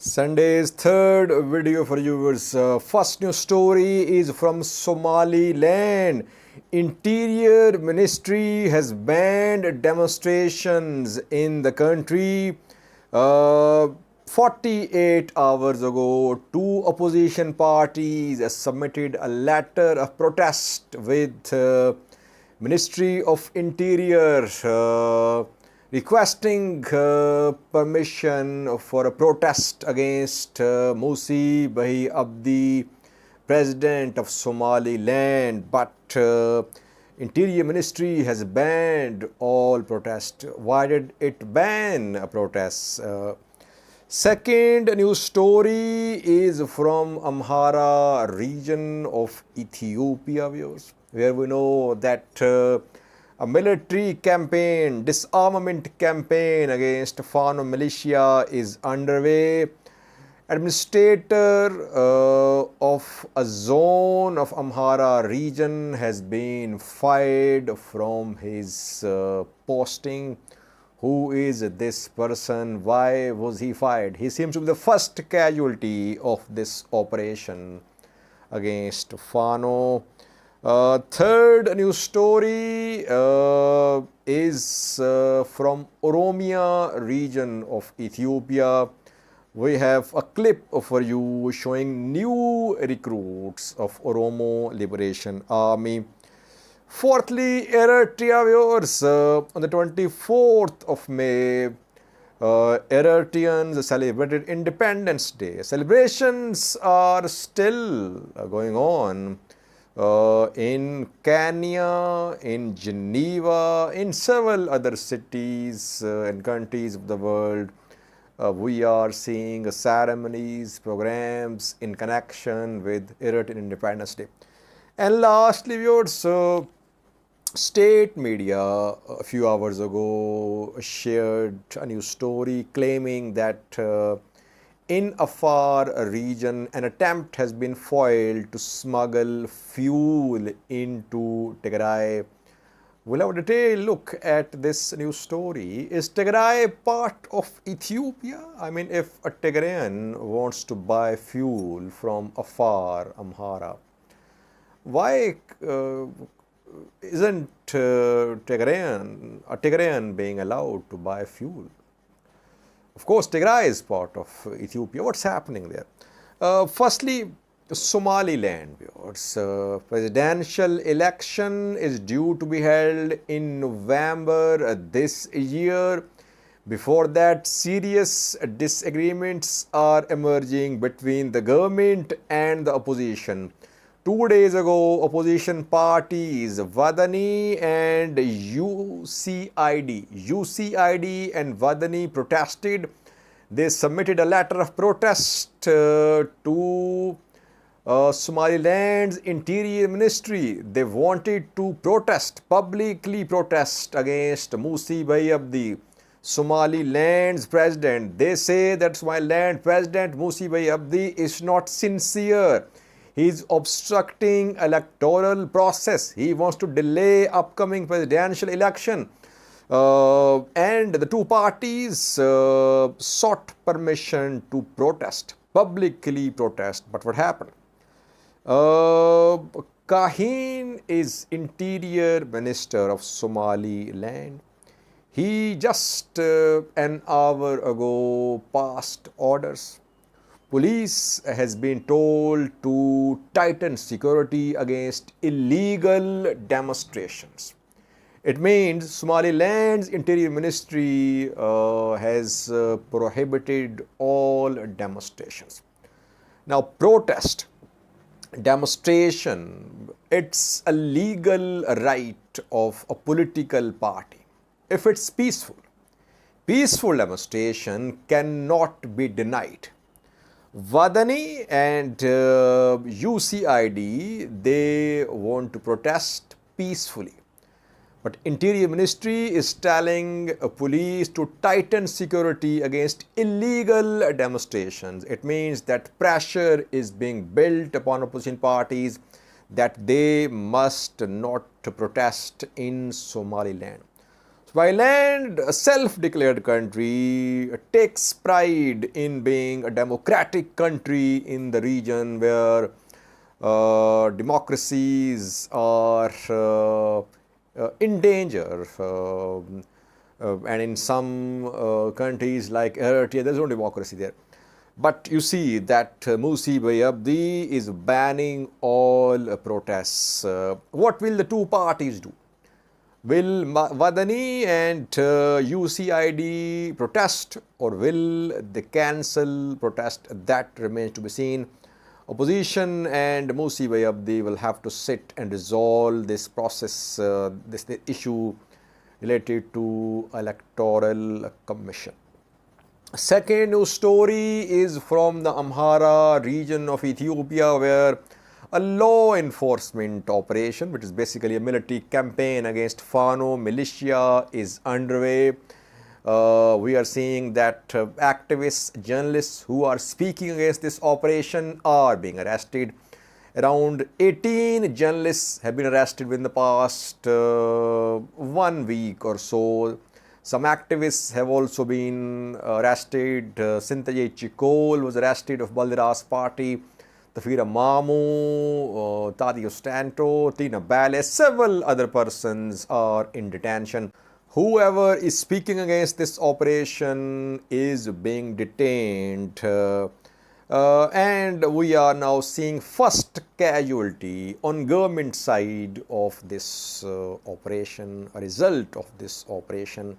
Sunday's third video for viewers. First news story is from Somaliland. Interior Ministry has banned demonstrations in the country. 48 hours ago, two opposition parties submitted a letter of protest with Ministry of Interior requesting permission for a protest against Musi Bahi Abdi, President of Somaliland. But Interior Ministry has banned all protests. Why did it ban protests? Second news story is from Amhara region of Ethiopia, viewers, where we know that a military campaign, disarmament campaign against Fano militia is underway. Administrator of a zone of Amhara region has been fired from his posting. Who is this person? Why was he fired? He seems to be the first casualty of this operation against Fano. Third news story is from Oromia region of Ethiopia. We have a clip for you showing new recruits of Oromo Liberation Army. Fourthly, Eritrea, viewers, on the 24th of May, Eritreans celebrated Independence Day. Celebrations are still going on in Kenya, in Geneva, in several other cities and countries of the world. We are seeing ceremonies, programs in connection with Eritrean Independence Day. And lastly, viewers, state media a few hours ago shared a news story claiming that in Afar region, an attempt has been foiled to smuggle fuel into Tigray. We'll have a detailed look at this news story. Is Tigray part of Ethiopia? I mean, if a Tigrayan wants to buy fuel from Afar, Amhara, why isn't a Tigrayan being allowed to buy fuel? Of course, Tigray is part of Ethiopia. What's happening there? Firstly, Somaliland, viewers. Presidential election is due to be held in November this year. Before that, serious disagreements are emerging between the government and the opposition. 2 days ago, opposition parties Wadani and UCID and Wadani protested. They submitted a letter of protest to Somaliland's Interior Ministry. They wanted to publicly protest against Musi Bahi Abdi, Somaliland's president. They say that Somaliland President Musi Bahi Abdi is not sincere. He is obstructing electoral process. He wants to delay upcoming presidential election. And the two parties sought permission to publicly protest. But what happened? Kahin is Interior Minister of Somaliland. He just an hour ago passed orders. Police has been told to tighten security against illegal demonstrations. It means Somaliland's Interior Ministry has prohibited all demonstrations. Now, demonstration, it's a legal right of a political party. If it's peaceful demonstration cannot be denied. Wadani and UCID, they want to protest peacefully. But Interior Ministry is telling police to tighten security against illegal demonstrations. It means that pressure is being built upon opposition parties that they must not protest in Somaliland. Somaliland, a self-declared country, takes pride in being a democratic country in the region where democracies are in danger. And in some countries like Eritrea, there is no democracy there. But you see that Musi Abdi is banning all protests. What will the two parties do? Will Wadani and UCID protest, or will they cancel protest? That remains to be seen. Opposition and Musi Abdi will have to sit and resolve this process, this issue related to electoral commission. Second news story is from the Amhara region of Ethiopia, where a law enforcement operation, which is basically a military campaign against Fano militia, is underway. We are seeing that activists, journalists who are speaking against this operation are being arrested. Around 18 journalists have been arrested within the past 1 week or so. Some activists have also been arrested. Sintaye Chikol was arrested of Balderas party. Tafira Mamu, Tadi Ostanto, Tina Bale, several other persons are in detention. Whoever is speaking against this operation is being detained. And we are now seeing first casualty on government side of this operation, a result of this operation.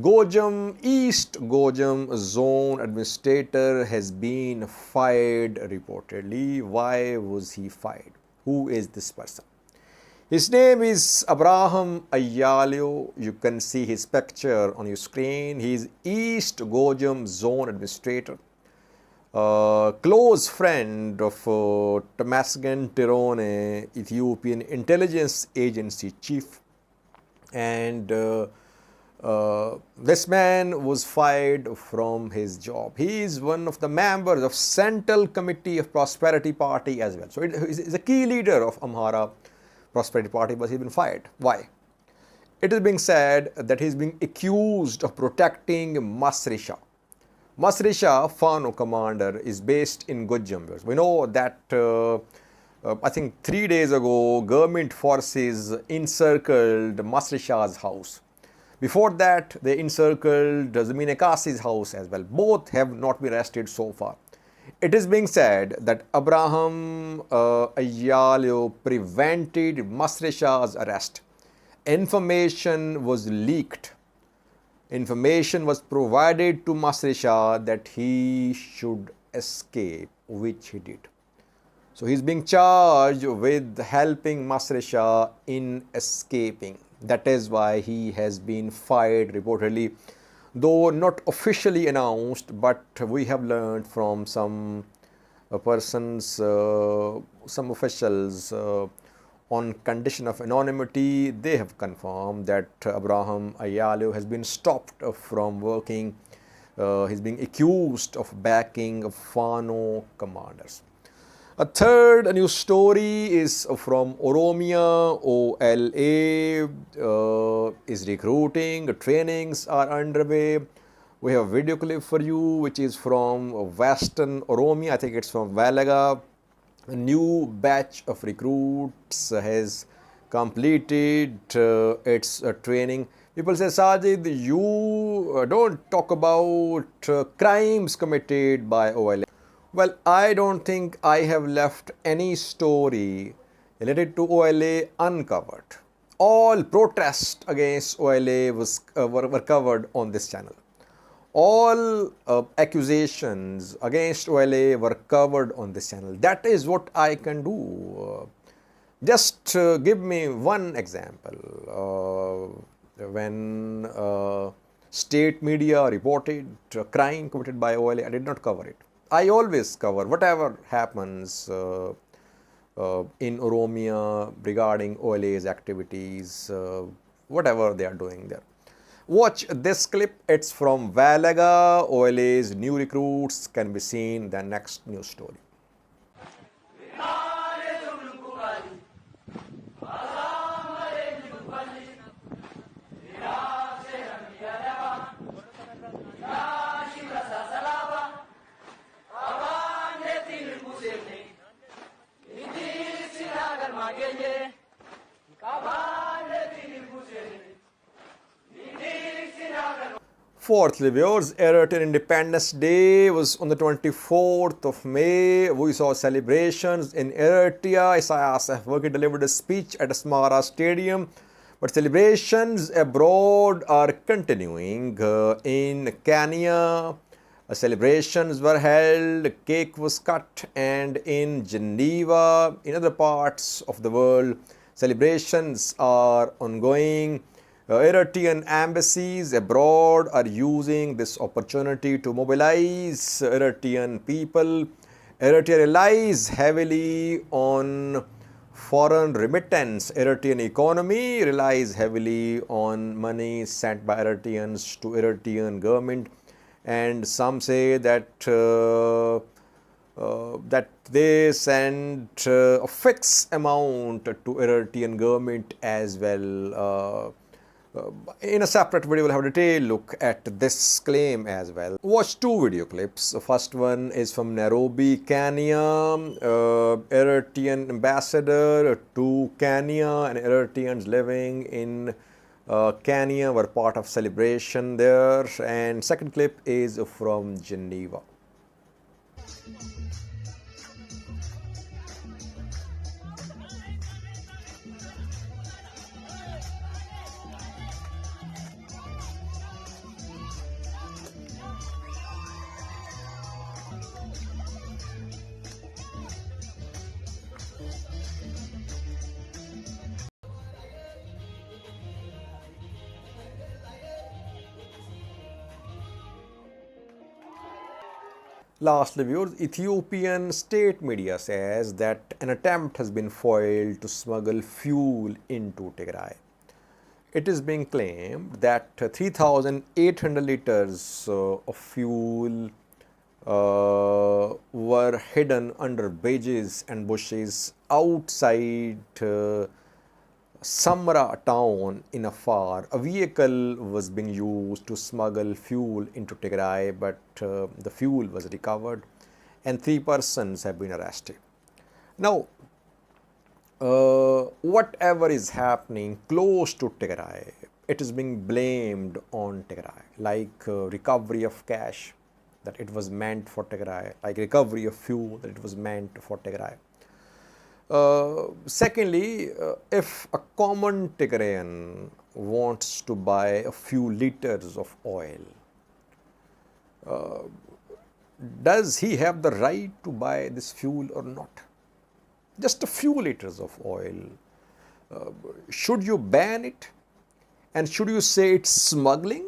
Gojjam, East Gojjam Zone Administrator has been fired reportedly. Why was he fired? Who is this person? His name is Abraham Ayalio. You can see his picture on your screen. He is East Gojjam Zone Administrator. Close friend of Tamasgen Tirone, Ethiopian Intelligence Agency Chief. And this man was fired from his job. He is one of the members of Central Committee of Prosperity Party as well. So he is a key leader of Amhara Prosperity Party, but he's been fired. Why? It is being said that he's being accused of protecting Masrisha. Masrisha, Fano commander, is based in Gojjam. We know that I think 3 days ago, government forces encircled Masrisha's house. Before that, they encircled Zamine Kasi's house as well. Both have not been arrested so far. It is being said that Abraham Ayalio prevented Masrisha's arrest. Information was leaked. Information was provided to Masrisha that he should escape, which he did. So he is being charged with helping Masrisha in escaping. That is why he has been fired reportedly, though not officially announced, but we have learned from some persons, some officials on condition of anonymity. They have confirmed that Abraham Ayalio has been stopped from working. He's being accused of backing Fano commanders. A third news story is from Oromia. OLA is recruiting, trainings are underway. We have a video clip for you which is from Western Oromia. I think it's from Valaga. A new batch of recruits has completed its training. People say, Sajid, you don't talk about crimes committed by OLA. Well, I don't think I have left any story related to OLA uncovered. All protests against OLA were covered on this channel. All accusations against OLA were covered on this channel. That is what I can do. Just give me one example. When state media reported a crime committed by OLA, I did not cover it. I always cover whatever happens in Oromia regarding OLA's activities, whatever they are doing there. Watch this clip. It's from Valaga. OLA's new recruits can be seen in the next news story. Fourthly, viewers, Eritrean Independence Day was on the 24th of May. We saw celebrations in Eritrea. Isaias Afwerki delivered a speech at Asmara Stadium. But celebrations abroad are continuing. In Kenya, celebrations were held, cake was cut, and in Geneva, in other parts of the world, celebrations are ongoing. Eritrean embassies abroad are using this opportunity to mobilize Eritrean people. Eritrea relies heavily on foreign remittance. Eritrean economy relies heavily on money sent by Eritreans to Eritrean government, and some say that they send a fixed amount to Eritrean government as well. In a separate video, we'll have a detailed look at this claim as well. Watch two video clips. The first one is from Nairobi, Kenya. Eritrean ambassador to Kenya and Eritreans living in Kenya were part of celebration there. And second clip is from Geneva. Lastly, viewers, Ethiopian state media says that an attempt has been foiled to smuggle fuel into Tigray. It is being claimed that 3,800 liters of fuel were hidden under bridges and bushes outside Samra town in Afar. A vehicle was being used to smuggle fuel into Tigray, but the fuel was recovered and 3 persons have been arrested. Now, whatever is happening close to Tigray, it is being blamed on Tigray, like recovery of cash, that it was meant for Tigray, like recovery of fuel, that it was meant for Tigray. Secondly, if a common Tigrayan wants to buy a few liters of oil, does he have the right to buy this fuel or not? Just a few liters of oil. Should you ban it? And should you say it's smuggling?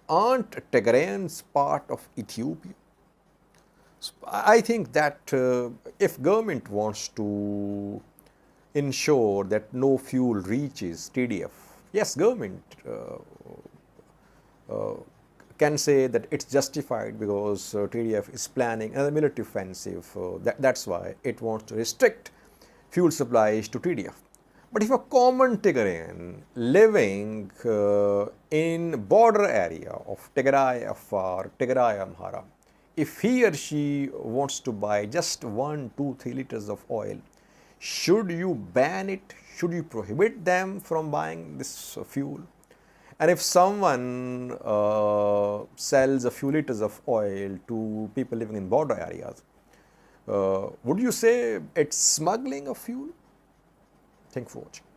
Aren't Tigrayans part of Ethiopia? So I think that if government wants to ensure that no fuel reaches TDF, yes, government can say that it's justified because TDF is planning another military offensive. That's why it wants to restrict fuel supplies to TDF. But if a common Tigrayan living in border area of Tigray, Afar, Tigray, Amhara, if he or she wants to buy just 1, 2, 3 liters of oil, should you ban it? Should you prohibit them from buying this fuel? And if someone sells a few liters of oil to people living in border areas, would you say it's smuggling of fuel? Thank you for watching.